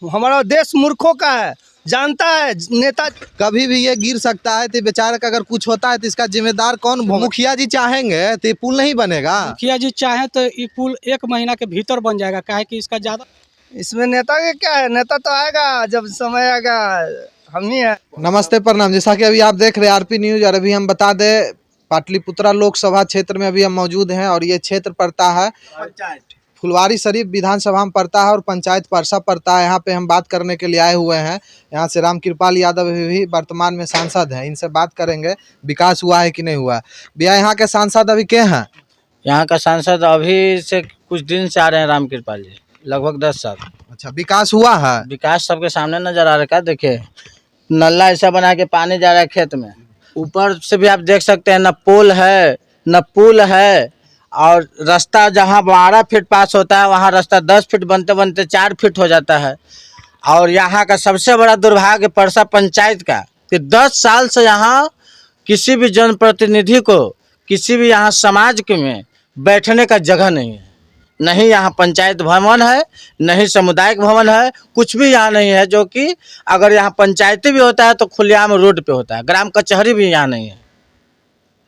हमारा देश मूर्खों का है, जानता है नेता। कभी भी ये गिर सकता है, तो बेचारे का अगर कुछ होता है तो इसका जिम्मेदार कौन? मुखिया जी चाहेंगे तो ये पुल नहीं बनेगा। मुखिया जी चाहे तो ये पुल 1 महीना के भीतर बन जाएगा, काहे कि इसका ज्यादा इसमें नेता के क्या है, नेता तो आएगा जब समय आएगा, हम ही है। नमस्ते, प्रणाम। जैसा कि अभी आप देख रहे हैं आरपी न्यूज, और अभी हम बता दें पाटलिपुत्रा लोकसभा क्षेत्र में अभी हम मौजूद हैं, और ये क्षेत्र पड़ता है फुलवारीशरीफ विधानसभा में पड़ता है और पंचायत परसा पड़ता है। यहाँ पे हम बात करने के लिए आए हुए हैं। यहाँ से रामकृपाल यादव भी वर्तमान में सांसद हैं, इनसे बात करेंगे विकास हुआ है कि नहीं हुआ। भैया, यहाँ के सांसद अभी क्या हैं? यहाँ का सांसद अभी से कुछ दिन से आ रहे हैं रामकृपाल जी, लगभग 10 साल। अच्छा, विकास हुआ है? विकास सबके सामने नजर आ रहा है। देखिए, नल्ला ऐसा बना के पानी जा रहा है खेत में, ऊपर से भी आप देख सकते हैं, न पोल है न पुल है। और रास्ता जहाँ 12 फीट पास होता है, वहाँ रास्ता 10 फीट बनते बनते 4 फीट हो जाता है। और यहाँ का सबसे बड़ा दुर्भाग्य परसा पंचायत का कि 10 साल से यहाँ किसी भी जनप्रतिनिधि को, किसी भी यहाँ समाज के में बैठने का जगह नहीं है। नहीं यहाँ पंचायत भवन है, नहीं सामुदायिक भवन है, कुछ भी यहाँ नहीं है। जो कि अगर यहाँ पंचायती भी होता है तो खुलेआम रोड पे होता है, ग्राम कचहरी भी यहाँ नहीं है।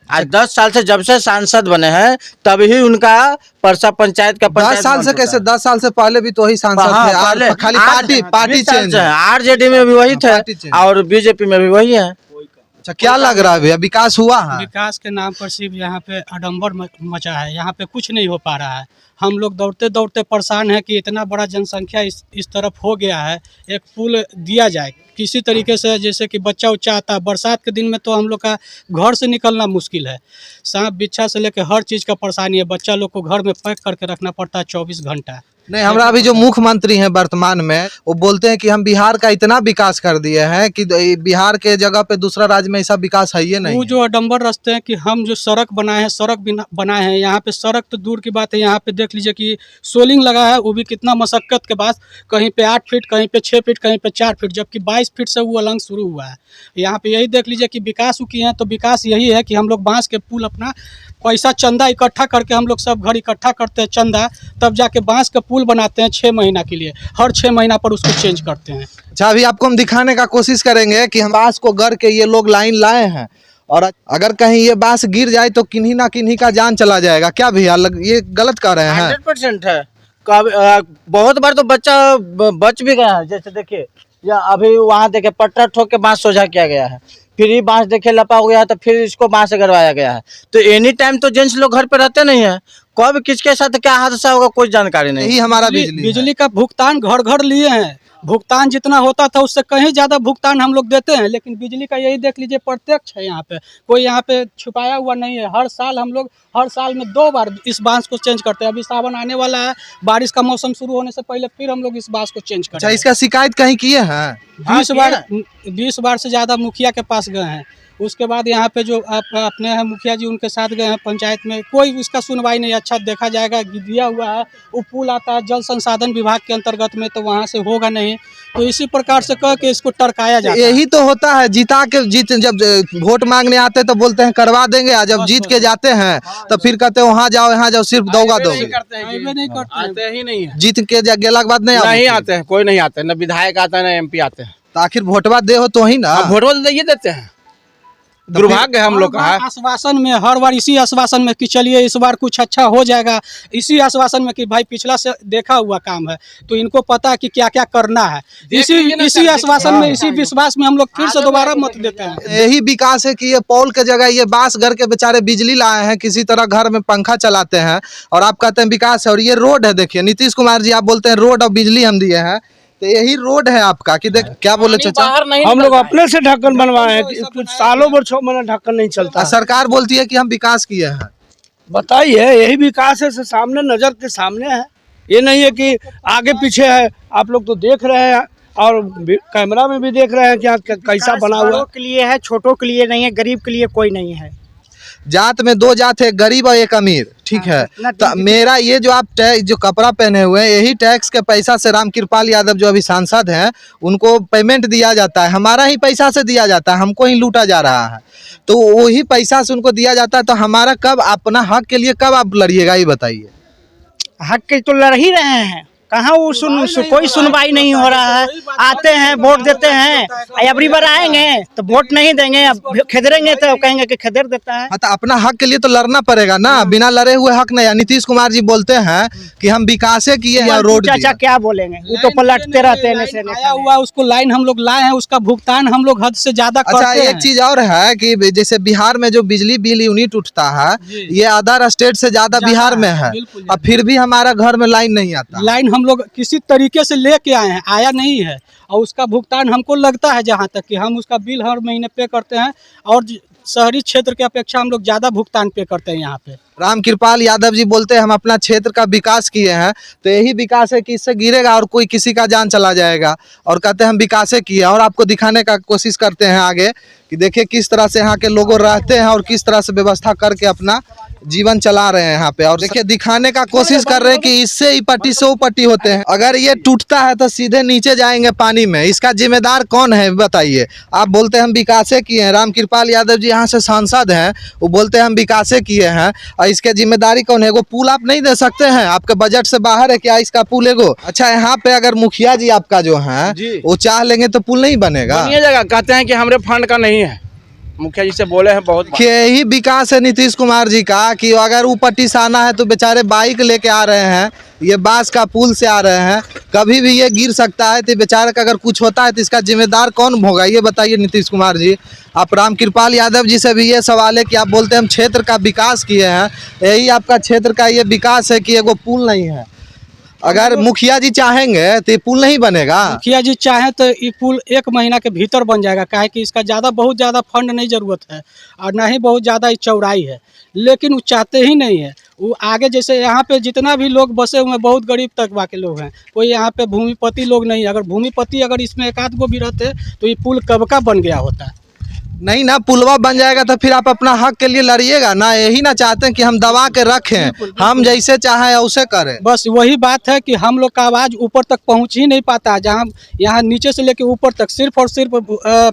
आज 10 साल से जब से सांसद बने हैं तभी उनका परसा पंचायत का 10 साल से कैसे? 10 साल से पहले भी तो वही सांसद थे, खाली पार्टी चेंज है। आरजेडी में भी वही थे और बीजेपी में भी वही है। अच्छा, क्या लग रहा है भैया, विकास हुआ है? विकास के नाम पर सिर्फ यहाँ पे आडंबर मचा है, यहाँ पे कुछ नहीं हो पा रहा है। हम लोग दौड़ते दौड़ते परेशान है कि इतना बड़ा जनसंख्या इस तरफ हो गया है। एक पुल दिया जाए किसी तरीके से, जैसे कि बच्चा उच्चा आता है बरसात के दिन में तो हम लोग का घर से निकलना मुश्किल है। सांप बिच्छा से लेकर हर चीज़ का परेशानी है। बच्चा लोग को घर में पैक करके रखना पड़ता है 24 घंटा। नहीं, हमारा अभी जो मुख्यमंत्री हैं वर्तमान में, वो बोलते हैं कि हम बिहार का इतना विकास कर दिए हैं कि बिहार के जगह पे दूसरा राज्य में ऐसा विकास है ही नहीं। वो जो आडंबर रस्ते हैं कि हम जो सड़क बनाए हैं, बनाए हैं यहाँ पे। सड़क तो दूर की बात है, यहाँ पे देख लीजिए कि सोलिंग लगा है, वो भी कितना मशक्कत के बाद, कहीं पे 8 फीट, कहीं पे 6 फीट, कहीं पे 4 फीट, जबकि 22 फीट से वो अलंग शुरू हुआ है। यहाँ पे यही देख लीजिए कि विकास किए हैं, तो विकास यही है कि हम लोग बांस के पुल अपना पैसा चंदा इकट्ठा करके, हम लोग सब घर इकट्ठा करते हैं चंदा, तब जाके बांस का पुल बनाते हैं 6 महीना के लिए। हर 6 महीना पर उसको चेंज करते हैं। अच्छा, अभी आपको हम दिखाने का कोशिश करेंगे कि हम बांस को गढ़ के ये लोग लाइन लाए हैं, और अगर कहीं ये बांस गिर जाए तो किन्हीं ना किन्हीं का जान चला जाएगा। क्या भैया, ये गलत कर रहे हैं? 100% है। बहुत बार तो बच्चा बच भी गया है। जैसे देखिए, या अभी वहाँ देखे पट्टा ठोक के बांस सोझा किया गया है, फिर ही बांस देखे लपा हो गया है, तो फिर इसको बांस से गड़वाया गया है। तो एनी टाइम तो जेंट्स लोग घर पे रहते नहीं है, कब किसके साथ क्या हादसा होगा कोई जानकारी नहीं। यही हमारा बिजली का भुगतान घर घर लिए हैं। भुगतान जितना होता था उससे कहीं ज़्यादा भुगतान हम लोग देते हैं, लेकिन बिजली का यही देख लीजिए प्रत्यक्ष है। यहाँ पे कोई यहाँ पे छुपाया हुआ नहीं है। हर साल हम लोग हर साल में 2 बार इस बांस को चेंज करते हैं। अभी सावन आने वाला है, बारिश का मौसम शुरू होने से पहले फिर हम लोग इस बांस को चेंज करते हैं। अच्छा, इसका शिकायत कहीं किए हैं? 20 बार से ज़्यादा मुखिया के पास गए हैं। उसके बाद यहाँ पे जो अपने हैं मुखिया जी, उनके साथ गए हैं पंचायत में, कोई इसका सुनवाई नहीं। अच्छा देखा जाएगा, दिया हुआ है, वो पुल आता है जल संसाधन विभाग के अंतर्गत में, तो वहाँ से होगा नहीं। तो इसी प्रकार से कह के इसको टरकाया जाता है। यही तो होता है, जब वोट मांगने आते हैं तो बोलते हैं करवा देंगे, और जब जीत के जाते हैं तो फिर कहते हैं वहाँ जाओ यहाँ जाओ, सिर्फ दौगा दोगे। नहीं करते ही नहीं है। जीत के गेला के बाद नहीं आते हैं, कोई नहीं आते, न विधायक आता है न MP आते हैं। तो आखिर वोटवा दे हो तो ही ना। वोटवा तो ये देते हैं, दुर्भाग्य है हम लोग का। आश्वासन में हर बार इसी आश्वासन में कि चलिए इस बार कुछ अच्छा हो जाएगा, इसी आश्वासन में कि भाई पिछला से देखा हुआ काम है तो इनको पता है कि क्या क्या करना है। इसी आश्वासन में, इसी विश्वास में हम लोग फिर से दोबारा मत देते हैं। यही विकास है कि ये पोल के जगह ये बांस घर के बेचारे बिजली लाए हैं, किसी तरह घर में पंखा चलाते हैं, और आप कहते हैं विकास है। और ये रोड है, देखिए नीतीश कुमार जी, आप बोलते हैं रोड और बिजली हम दिए हैं, तो यही रोड है आपका कि देख क्या बोले चाचा? हम लोग अपने से ढक्कन बनवाए हैं, कुछ सालों भर 6 महीना ढक्कन नहीं चलता। सरकार बोलती है कि हम विकास किए हैं। बताइए, यही विकास है, सामने नजर के सामने है। ये नहीं है कि आगे पीछे है। आप लोग तो देख रहे हैं और कैमरा में भी देख रहे हैं कि यहाँ कैसा बना हुआ के लिए है, छोटों के लिए नहीं है, गरीब के लिए कोई नहीं है। जात में 2 जात है, गरीब और एक अमीर, ठीक है। तो मेरा ये जो आप जो कपड़ा पहने हुए हैं, यही टैक्स के पैसा से रामकृपाल यादव जो अभी सांसद हैं उनको पेमेंट दिया जाता है, हमारा ही पैसा से दिया जाता है, हमको ही लूटा जा रहा है। तो वही पैसा से उनको दिया जाता है, तो हमारा कब अपना हक के लिए कब आप लड़िएगा, ये बताइए। हक के तो लड़ ही रहे हैं। कहाँ वो कोई सुनवाई नहीं हो रहा है। आते हैं वोट देते हैं, अबरी बार आएंगे तो वोट नहीं देंगे, अब खदेड़ेंगे तो कहेंगे कि खदेड़ देता है। तो अपना हक के लिए तो लड़ना पड़ेगा ना, बिना लड़े हुए हक नहीं है। नीतीश कुमार जी बोलते हैं कि हम विकास किए हैं, रोड चाचा क्या बोलेंगे, वो तो पलटते रहते हैं। आया हुआ उसको लाइन हम लोग लाए हैं, उसका भुगतान हम लोग हद से ज्यादा अच्छा, करते हैं। एक चीज और है कि जैसे बिहार में जो बिजली बिल यूनिट उठता है, ये अदर स्टेट से ज्यादा बिहार में है, अब फिर भी हमारा घर में लाइन नहीं आता। लाइन हम लोग किसी तरीके से लेके आए हैं, आया नहीं है, और उसका भुगतान हमको लगता है जहाँ तक कि हम उसका बिल हर महीने पे करते हैं, और शहरी क्षेत्र के अपेक्षा हम लोग ज्यादा भुगतान पे करते हैं यहाँ पे। रामकृपाल यादव जी बोलते हैं हम अपना क्षेत्र का विकास किए हैं, तो यही विकास है कि इससे गिरेगा और कोई किसी का जान चला जाएगा, और कहते हैं हम विकास किए। और आपको दिखाने का कोशिश करते हैं आगे कि देखिए किस तरह से यहाँ के लोग रहते हैं और किस तरह से व्यवस्था करके अपना जीवन चला रहे हैं यहाँ पे। और देखिए दिखाने का कोशिश कर रहे हैं कि इससे ही पट्टी से वो पट्टी होते हैं, अगर ये टूटता है तो सीधे नीचे जाएंगे पानी में। इसका जिम्मेदार कौन है बताइए? आप बोलते हैं हम विकास किए हैं, रामकृपाल यादव जी यहाँ से सांसद हैं, वो बोलते हैं हम विकास किए हैं, और इसके जिम्मेदारी कौन है? वो पुल आप नहीं दे सकते हैं? आपके बजट से बाहर है क्या इसका पुल एगो? अच्छा, यहाँ पे अगर मुखिया जी आपका जो है वो चाह लेंगे तो पुल नहीं बनेगा? जगह कहते हैं कि हमारे फंड का नहीं है, मुखिया जी से बोले हैं बहुत। यही विकास है नीतीश कुमार जी का कि अगर ऊ पट्टी से आना है तो बेचारे बाइक लेके आ रहे हैं, ये बांस का पुल से आ रहे हैं, कभी भी ये गिर सकता है, तो बेचारे का अगर कुछ होता है तो इसका जिम्मेदार कौन होगा ये बताइए नीतीश कुमार जी। आप रामकृपाल यादव जी से भी ये सवाल है कि आप बोलते हैं हम क्षेत्र का विकास किए हैं, यही आपका क्षेत्र का ये विकास है कि एगो पुल नहीं है। अगर मुखिया जी चाहेंगे तो ये पुल नहीं बनेगा? मुखिया जी चाहे तो ये पुल 1 महीना के भीतर बन जाएगा, काहे कि इसका बहुत ज़्यादा फंड नहीं ज़रूरत है, और ना ही बहुत ज़्यादा चौड़ाई है, लेकिन वो चाहते ही नहीं है। वो आगे जैसे यहाँ पे जितना भी लोग बसे हुए हैं बहुत गरीब तबका के लोग हैं, कोई यहाँ पे भूमिपति लोग नहीं। अगर भूमिपति अगर इसमें एक आध गो भी रहते तो ये पुल कब का बन गया होता। नहीं ना, पुलवा बन जाएगा तो फिर आप अपना हक के लिए लड़िएगा ना। यही ना चाहते हैं कि हम दबा के रखें, हम जैसे चाहें उसे करें। बस वही बात है कि हम लोग का आवाज़ ऊपर तक पहुंच ही नहीं पाता, जहां यहाँ नीचे से लेके ऊपर तक सिर्फ और सिर्फ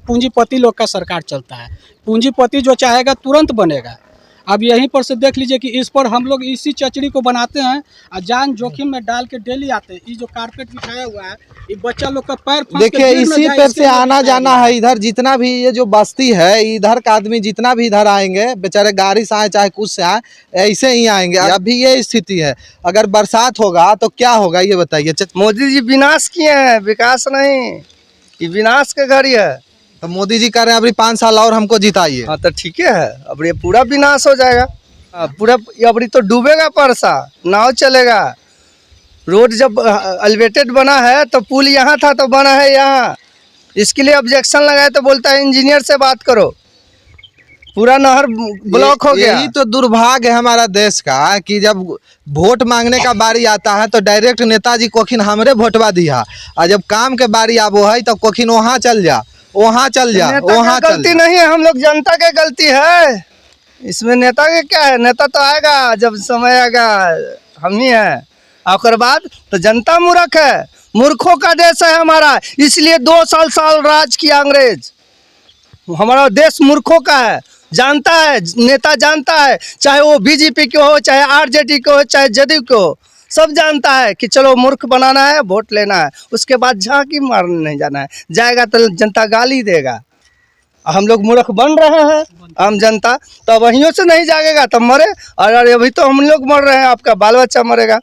पूंजीपति लोग का सरकार चलता है। पूंजीपति जो चाहेगा तुरंत बनेगा। अब यहीं पर से देख लीजिए कि इस पर हम लोग इसी चचड़ी को बनाते हैं और जान जोखिम में डाल के डेली आते हैं। ये जो कारपेट बिछाया हुआ है, ये बच्चा लोग का पैर फंस के देखिए गिर न इसी जाए, पर इसके से लिए आना बिछाया जाना गया है। इधर जितना भी ये जो बस्ती है, इधर का आदमी जितना भी इधर आएंगे, बेचारे गाड़ी से आए चाहे कुछ से आए, ऐसे ही आएंगे। अभी ये स्थिति है, अगर बरसात होगा तो क्या होगा ये बताइए। मोदी जी विनाश किए हैं, विकास नहीं, ये विनाश के घर ही है। तो मोदी जी कह रहे हैं अभी 5 साल और हमको जिताइए। हाँ तो ठीक है, अब ये पूरा विनाश हो जाएगा, पूरा अबरी तो डूबेगा, परसा नाव चलेगा। रोड जब एलिवेटेड बना है तो पुल यहाँ था तो बना है यहाँ, इसके लिए ऑब्जेक्शन लगाए तो बोलता है इंजीनियर से बात करो, पूरा नहर ब्लॉक हो गया। यही तो दुर्भाग्य है हमारा देश का कि जब वोट मांगने का बारी आता है तो डायरेक्ट नेताजी कोखिन हमरे वोटवा दिया, और जब काम के बारी आबो है तो कोखिन वहाँ चल जा, वहाँ चल जा, वहाँ गलती नहीं है, हम लोग जनता की गलती है। इसमें नेता के क्या है? नेता तो आएगा जब समय आएगा, हम ही हैं। और बाद तो जनता मूर्ख है, मूर्खों का देश है हमारा, इसलिए 2 साल राज किया अंग्रेज। हमारा देश मूर्खों का है, जानता है, नेता जानता है, चाहे वो बीजेपी के हो, चाहे आरजेडी के हो, चाहे जदयू के हो, सब जानता है कि चलो मूर्ख बनाना है, वोट लेना है, उसके बाद झांकी मारने नहीं जाना है। जाएगा तो जनता गाली देगा। हम लोग मूर्ख बन रहे हैं, आम जनता, तो वहीं से नहीं जागेगा तब मरे। और अभी तो हम लोग मर रहे हैं, आपका बाल बच्चा मरेगा।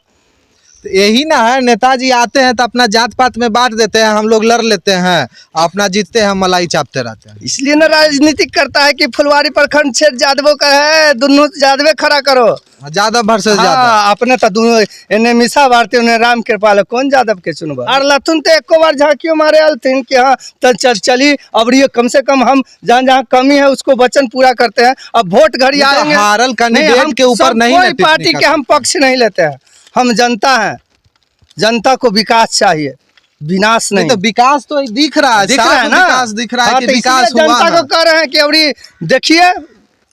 तो यही ना है, नेताजी आते हैं तो अपना जात पात में बांट देते हैं, हम लोग लड़ लेते हैं, अपना जीतते हैं, मलाई चापते रहते हैं। इसलिए ना राजनीतिक करता है कि फुलवारी प्रखंड क्षेत्र यादवों का है, दोनों यादवे खड़ा करो, ज्यादा वर्सेस ज्यादा। हाँ, अपने तो दोनों इन्हें मिसा भारती, उन्हें राम कृपाल, कौन यादव के चुनबा। और लथुन तो एको बार झांकियो मारे अलथिन कि हाँ तो चली, अब ये कम से कम हम जहाँ जहाँ कमी है उसको वचन पूरा करते हैं। अब वोट घड़ी आएंगे, हारल कैंडिडेट के ऊपर नहीं, कोई पार्टी के हम पक्ष नहीं लेते हैं, हम जनता हैं, जनता को विकास चाहिए, विनाश नहीं। तो विकास तो दिख रहा है, दिख रहा है ना, विकास दिख रहा है हाँ, कि तो विकास हुआ जनता को कह रहे हैं कि अबरी देखिए,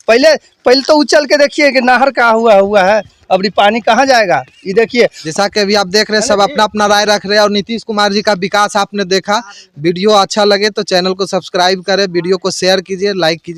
पहले तो उछल के देखिए कि नहर का हुआ है, अबरी पानी कहाँ जाएगा, ये देखिए। जैसा कि अभी आप देख रहे हैं, सब अपना अपना राय रख रहे हैं, और नीतीश कुमार जी का विकास आपने देखा। वीडियो अच्छा लगे तो चैनल को सब्सक्राइब करें, वीडियो को शेयर कीजिए, लाइक कीजिए।